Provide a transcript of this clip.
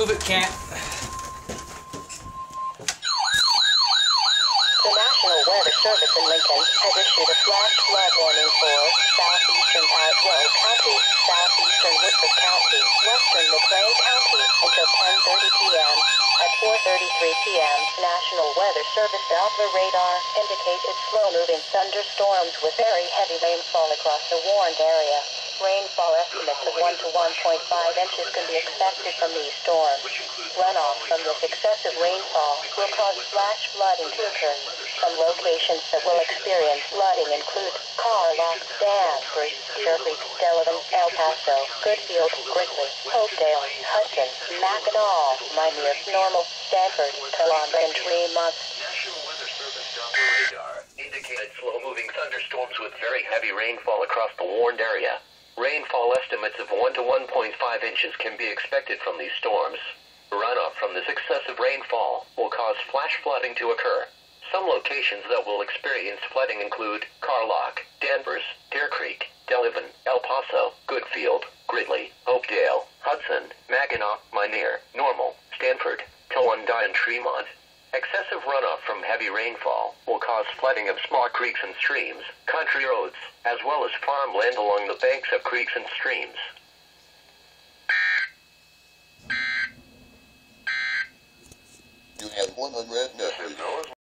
move it, can't. The National Weather Service in Lincoln has issued a flash flood warning for southeastern Tazewell County, southeastern Woodford County, western McLean County until 10:30 p.m. At 4:33 p.m., National Weather Service Doppler radar indicated slow-moving thunderstorms with very heavy rainfall across the warned area. Rainfall estimates of 1 to 1.5 inches can be expected from these storms. Runoff from this excessive rainfall will cause flash flooding to occur. Some locations that will experience flooding include Carl Lock, Danvers, Shirley, Delavan, El Paso, Goodfield, Gridley, Oakdale, Hudson, Mackinac, Minear, Normal, Stanford, Toowoomba, and Tremont. National Weather Service Doppler radar indicated slow-moving thunderstorms with very heavy rainfall across the warned area. Rainfall estimates of 1 to 1.5 inches can be expected from these storms. Runoff from this excessive rainfall will cause flash flooding to occur. Some locations that will experience flooding include Carlock, Danvers, Deer Creek, Delavan, El Paso, Goodfield, Gridley, Oakdale, Hudson, Mackinac, Minear, Normal, Stanford, Toowoomba, and Tremont. Excessive runoff from heavy rainfall will cause flooding of small creeks and streams, country roads, as well as farmland along the banks of creeks and streams. You have 100 messages.